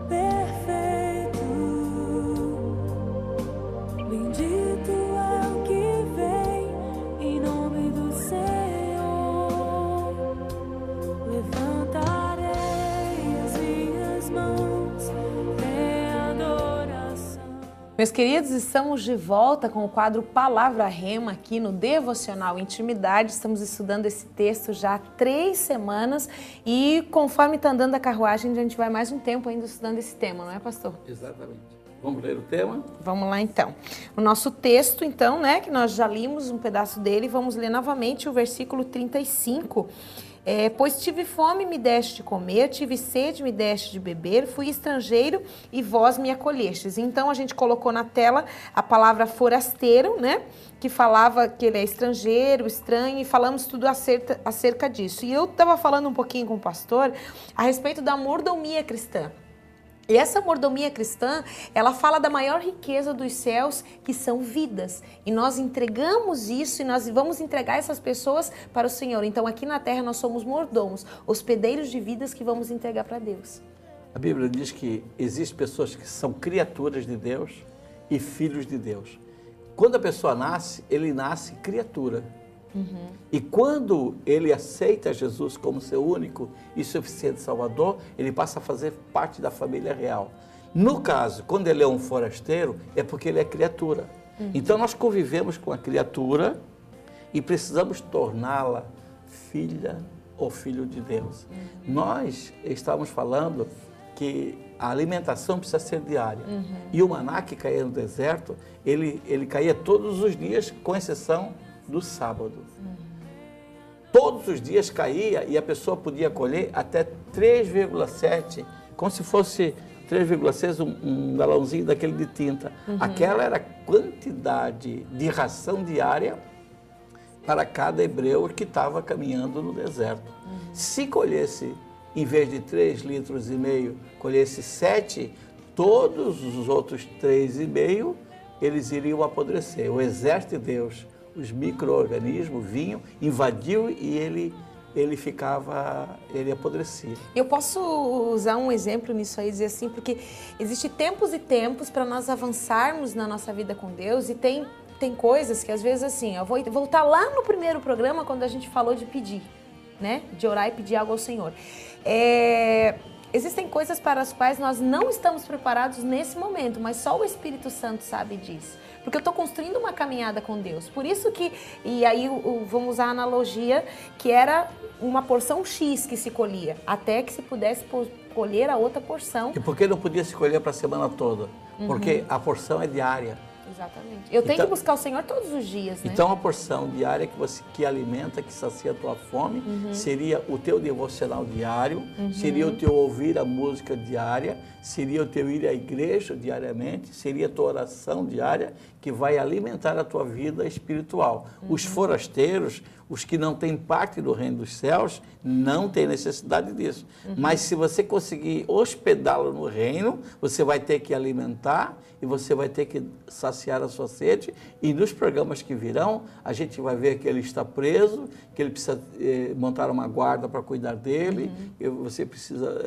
perfeito. Bendito é o que vem em nome do Senhor. Levantarei as minhas mãos em adoração. Meus queridos, estamos de volta com o quadro Palavra Rema aqui no Devocional Intimidade. Estamos estudando esse texto já há 3 semanas e conforme está andando a carruagem, a gente vai mais um tempo ainda estudando esse tema, não é, pastor? Exatamente. Vamos ler o tema? Vamos lá então. O nosso texto, então, né, que nós já limos um pedaço dele, vamos ler novamente o versículo 35. Pois tive fome, me deste de comer, tive sede, me deste de beber, fui estrangeiro e vós me acolhestes. Então a gente colocou na tela a palavra forasteiro, né? Que falava que ele é estrangeiro, estranho, e falamos tudo acerca disso. E eu estava falando um pouquinho com o pastor a respeito da mordomia cristã. E essa mordomia cristã, ela fala da maior riqueza dos céus, que são vidas. E nós entregamos isso e nós vamos entregar essas pessoas para o Senhor. Então aqui na terra nós somos mordomos, hospedeiros de vidas que vamos entregar para Deus. A Bíblia diz que existem pessoas que são criaturas de Deus e filhos de Deus. Quando a pessoa nasce, ele nasce criatura. E quando ele aceita Jesus como seu único e suficiente Salvador, ele passa a fazer parte da família real. No caso, quando ele é um forasteiro, é porque ele é criatura. Então nós convivemos com a criatura e precisamos torná-la filha ou filho de Deus. Nós estamos falando que a alimentação precisa ser diária. E o maná que caía no deserto, ele caía todos os dias, com exceção do sábado. Todos os dias caía e a pessoa podia colher até 3,7, como se fosse 3,6 um galãozinho daquele de tinta. Aquela era a quantidade de ração diária para cada hebreu que estava caminhando no deserto. Se colhesse, em vez de 3,5 litros, colhesse 7, todos os outros 3,5, eles iriam apodrecer. O exército de Deus, os micro-organismos vinham, invadiu e ele apodrecia. Eu posso usar um exemplo nisso aí, dizer assim, porque existe tempos e tempos para nós avançarmos na nossa vida com Deus, e tem coisas que às vezes assim, eu vou voltar lá no primeiro programa quando a gente falou de pedir, né? De orar e pedir algo ao Senhor. Existem coisas para as quais nós não estamos preparados nesse momento, mas só o Espírito Santo sabe disso. Porque eu estou construindo uma caminhada com Deus. Por isso que, e aí vamos usar a analogia, que era uma porção X que se colhia, até que se pudesse colher a outra porção. E por que não podia se colher para a semana toda? Porque a porção é diária. Exatamente. Eu tenho que buscar o Senhor todos os dias, né? Então a porção diária que alimenta, que sacia a tua fome, seria o teu devocional diário, seria o teu ouvir a música diária, seria o teu ir à igreja diariamente, seria a tua oração diária, que vai alimentar a tua vida espiritual. Os forasteiros, os que não têm parte do reino dos céus, não têm necessidade disso. Mas se você conseguir hospedá-lo no reino, você vai ter que alimentar e você vai ter que saciar a sua sede. E nos programas que virão, a gente vai ver que ele está preso, que ele precisa montar uma guarda para cuidar dele, você precisa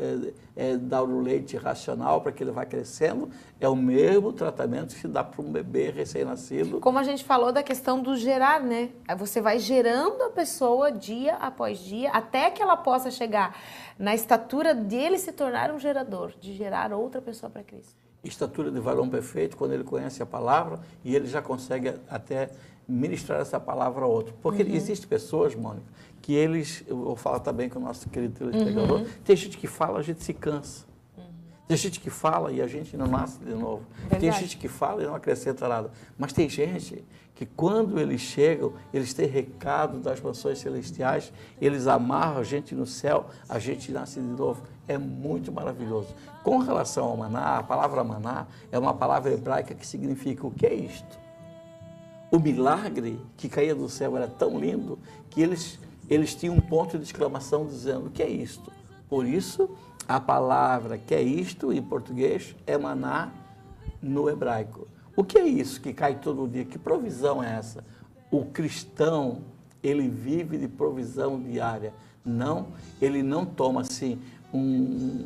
dar o leite racional para que ele vá crescendo. É o mesmo tratamento que se dá para um bebê recém-nascido. Como a gente falou da questão do gerar, né? Você vai gerando a pessoa dia após dia, até que ela possa chegar na estatura dele se tornar um gerador, de gerar outra pessoa para Cristo. Estatura de varão perfeito, quando ele conhece a palavra e ele já consegue até ministrar essa palavra a outro. Porque existem pessoas, Mônica, que eles, eu vou falar também com o nosso querido telespectador, tem gente que fala, a gente se cansa. Tem gente que fala e a gente não nasce de novo. Verdade. Tem gente que fala e não acrescenta nada. Mas tem gente que quando eles chegam, eles têm recado das mansões celestiais, eles amarram a gente no céu, a gente nasce de novo. É muito maravilhoso. Com relação ao maná, a palavra maná é uma palavra hebraica que significa o que é isto? O milagre que caía do céu era tão lindo que eles tinham um ponto de exclamação dizendo, o que é isto? Por isso, a palavra que é isto, em português, é maná no hebraico. O que é isso que cai todo dia? Que provisão é essa? O cristão, ele vive de provisão diária. Não, ele não toma assim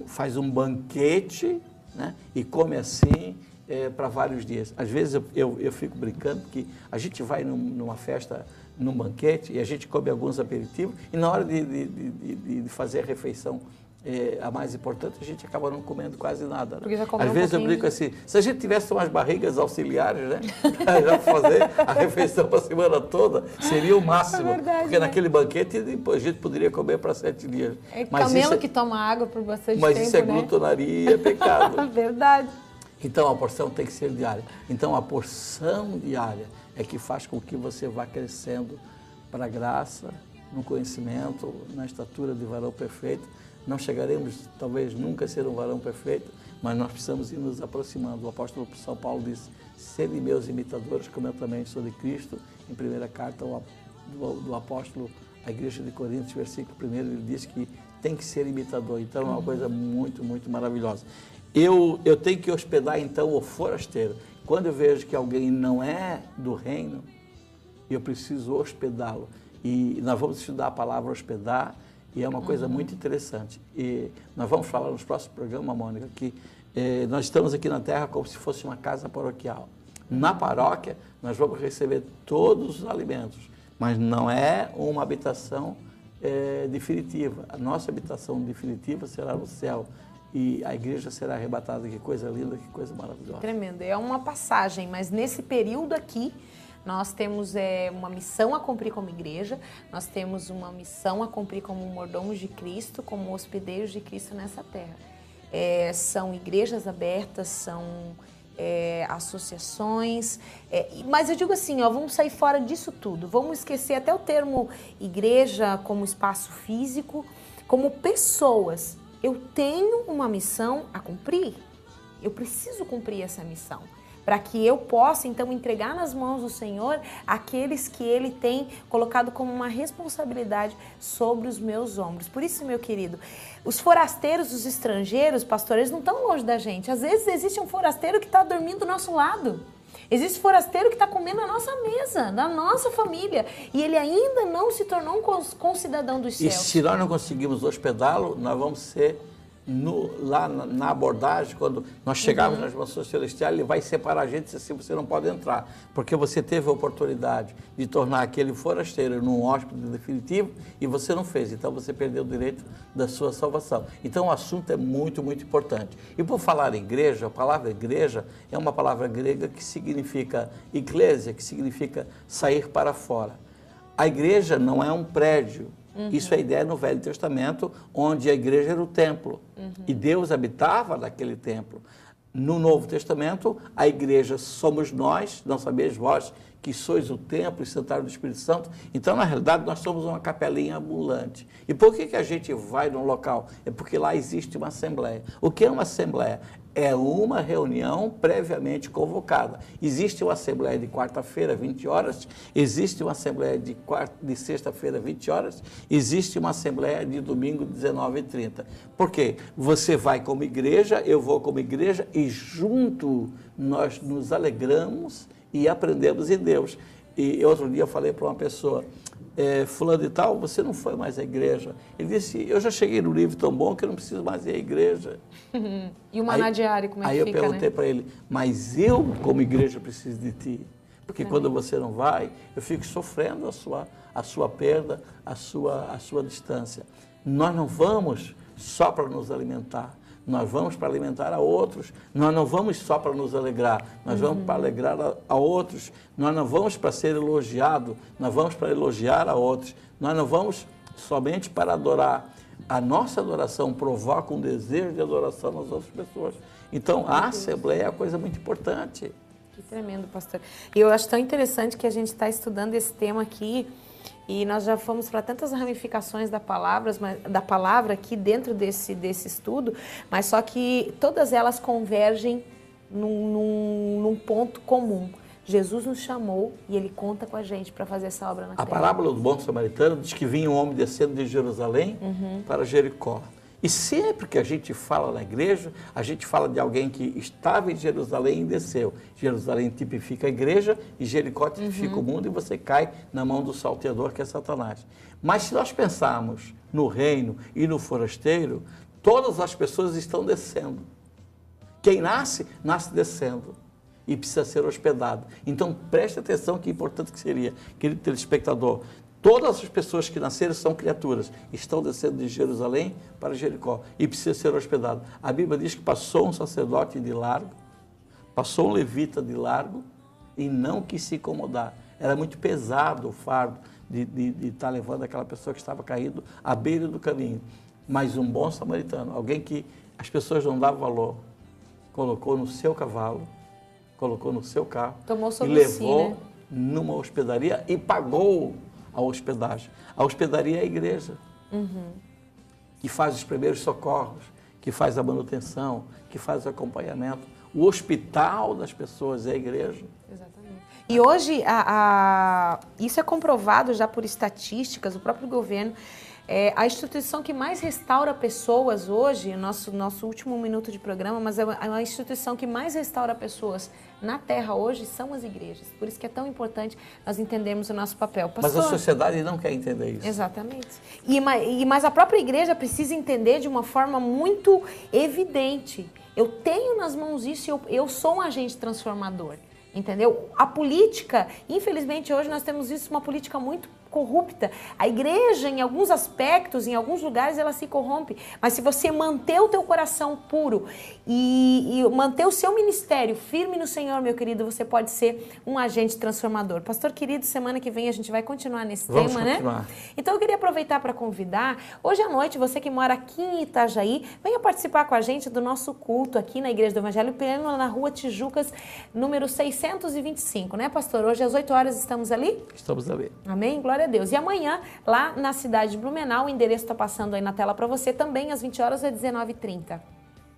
faz um banquete, né? E come assim para vários dias. Às vezes eu fico brincando que a gente vai numa festa, num banquete, e a gente come alguns aperitivos, e na hora de fazer a refeição a mais importante, a gente acaba não comendo quase nada. Né? Porque já comeu Às vezes eu brinco assim, se a gente tivesse umas barrigas auxiliares, né, para já fazer a refeição para a semana toda, seria o máximo. É verdade, porque né? naquele banquete a gente poderia comer para 7 dias. É Mas camelo isso que toma água por bastante mas tempo, isso é né? glutonaria, é pecado. Verdade. Então a porção tem que ser diária. Então a porção diária é que faz com que você vá crescendo para a graça, no conhecimento, na estatura de varão perfeito. Não chegaremos, talvez, nunca a ser um varão perfeito, mas nós precisamos ir nos aproximando. O apóstolo São Paulo disse, sede meus imitadores, como eu também sou de Cristo. Em primeira carta do apóstolo à igreja de Coríntios, versículo 1, ele diz que tem que ser imitador. Então é uma coisa muito, muito maravilhosa. Eu tenho que hospedar, então, o forasteiro. Quando eu vejo que alguém não é do reino, eu preciso hospedá-lo. E nós vamos estudar a palavra hospedar, e é uma coisa muito interessante. E nós vamos falar nos próximos programas, Mônica, que nós estamos aqui na Terra como se fosse uma casa paroquial. Na paróquia, nós vamos receber todos os alimentos, mas não é uma habitação definitiva. A nossa habitação definitiva será no céu. E a igreja será arrebatada. Que coisa linda, que coisa maravilhosa. Tremendo. É uma passagem, mas nesse período aqui, nós temos uma missão a cumprir como igreja, nós temos uma missão a cumprir como mordomos de Cristo, como hospedeiros de Cristo nessa terra. São igrejas abertas, são associações, mas eu digo assim, vamos sair fora disso tudo, vamos esquecer até o termo igreja como espaço físico, como pessoas. Eu tenho uma missão a cumprir, eu preciso cumprir essa missão, para que eu possa, então, entregar nas mãos do Senhor aqueles que Ele tem colocado como uma responsabilidade sobre os meus ombros. Por isso, meu querido, os forasteiros, os estrangeiros, pastores, não estão longe da gente. Às vezes existe um forasteiro que está dormindo do nosso lado. Existe forasteiro que está comendo a nossa mesa, da nossa família, e ele ainda não se tornou um concidadão dos céus. E se nós não conseguimos hospedá-lo, nós vamos ser lá na abordagem, quando nós chegarmos nas mansões celestiais, ele vai separar a gente e dizer assim, você não pode entrar, porque você teve a oportunidade de tornar aquele forasteiro num hóspede definitivo e você não fez, então você perdeu o direito da sua salvação. Então o assunto é muito, muito importante. E por falar em igreja, a palavra igreja é uma palavra grega que significa eclésia, que significa sair para fora. A igreja não é um prédio. Isso é a ideia no Velho Testamento, onde a igreja era o templo. E Deus habitava naquele templo. No Novo Testamento, a igreja somos nós, não sabeis vós, que sois o templo e santuário do Espírito Santo. Então, na realidade, nós somos uma capelinha ambulante. E por que a gente vai num local? É porque lá existe uma assembleia. O que é uma assembleia? É uma reunião previamente convocada. Existe uma assembleia de quarta-feira, 20 horas, existe uma assembleia de sexta-feira, 20 horas, existe uma assembleia de domingo, 19h30. Por quê? Você vai como igreja, eu vou como igreja e junto nós nos alegramos e aprendemos em Deus. E outro dia eu falei para uma pessoa, fulano e tal, você não foi mais à igreja. Ele disse, eu já cheguei no nível tão bom que eu não preciso mais ir à igreja. E o maná diário, como é que fica, fica, Aí eu perguntei para ele, mas eu como igreja preciso de ti. Porque quando você não vai, eu fico sofrendo a sua perda, a sua distância. Nós não vamos só para nos alimentar. Nós vamos para alimentar a outros, nós não vamos só para nos alegrar, nós vamos para alegrar a outros, nós não vamos para ser elogiado, nós vamos para elogiar a outros, nós não vamos somente para adorar. A nossa adoração provoca um desejo de adoração nas outras pessoas. Então, a assembleia é uma coisa muito importante. Que tremendo, pastor. E eu acho tão interessante que a gente está estudando esse tema aqui, e nós já fomos para tantas ramificações da palavra aqui dentro desse estudo, mas só que todas elas convergem num ponto comum. Jesus nos chamou e Ele conta com a gente para fazer essa obra na terra. A parábola do bom samaritano diz que vinha um homem descendo de Jerusalém para Jericó. E sempre que a gente fala na igreja, a gente fala de alguém que estava em Jerusalém e desceu. Jerusalém tipifica a igreja e Jericó tipifica o mundo, e você cai na mão do salteador, que é Satanás. Mas se nós pensarmos no reino e no forasteiro, Todas as pessoas estão descendo. Quem nasce, nasce descendo. E precisa ser hospedado. Então, preste atenção que importante que seria, querido telespectador. Todas as pessoas que nasceram são criaturas. Estão descendo de Jerusalém para Jericó. E precisa ser hospedado. A Bíblia diz que passou um sacerdote de largo, passou um levita de largo, e não quis se incomodar. Era muito pesado o fardo de estar levando aquela pessoa que estava caído à beira do caminho. Mas um bom samaritano, alguém que as pessoas não davam valor, colocou no seu cavalo, colocou no seu carro Tomou e sobre levou si, né? numa hospedaria e pagou a hospedagem. A hospedaria é a igreja, que faz os primeiros socorros, que faz a manutenção, que faz o acompanhamento. O hospital das pessoas é a igreja. Exatamente. E hoje, isso é comprovado já por estatísticas, o próprio governo. A instituição que mais restaura pessoas hoje, nosso último minuto de programa, mas é a instituição que mais restaura pessoas na Terra hoje são as igrejas. Por isso que é tão importante nós entendermos o nosso papel. Pastor, Mas a sociedade não quer entender isso. exatamente. Mas a própria igreja precisa entender de uma forma muito evidente. Eu tenho nas mãos isso e eu sou um agente transformador. Entendeu? A política, infelizmente hoje nós temos visto uma política muito corrupta. A igreja, em alguns aspectos, em alguns lugares, ela se corrompe. Mas se você manter o teu coração puro e manter o seu ministério firme no Senhor, meu querido, você pode ser um agente transformador. Pastor querido, semana que vem a gente vai continuar nesse Vamos tema, continuar. né? Então eu queria aproveitar para convidar, hoje à noite, você que mora aqui em Itajaí, venha participar com a gente do nosso culto aqui na Igreja do Evangelho Pleno, na Rua Tijucas, número 625, né, pastor? Hoje às 8 horas estamos ali? Estamos ali. Amém? Glória a Deus. E amanhã, lá na cidade de Blumenau, o endereço está passando aí na tela para você também, às 20 horas, é 19h30.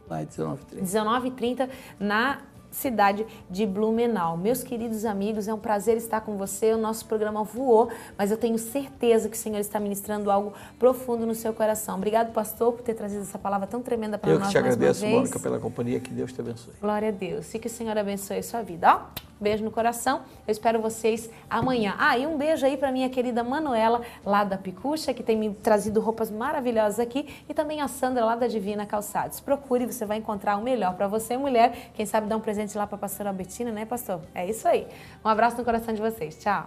Lá é 19h30. 19h30 na cidade de Blumenau. Meus queridos amigos, é um prazer estar com você. O nosso programa voou, mas eu tenho certeza que o Senhor está ministrando algo profundo no seu coração. Obrigado, pastor, por ter trazido essa palavra tão tremenda para nós mais uma vez. Eu que te agradeço, Mônica, pela companhia. Que Deus te abençoe. Glória a Deus. E que o Senhor abençoe a sua vida. Ó, beijo no coração. Eu espero vocês amanhã. E um beijo aí para minha querida Manuela, lá da Picucha, que tem me trazido roupas maravilhosas aqui. E também a Sandra, lá da Divina Calçados. Procure, você vai encontrar o melhor para você, mulher. Quem sabe dar um presente lá para a pastora Albertina, né, pastor? É isso aí. Um abraço no coração de vocês. Tchau.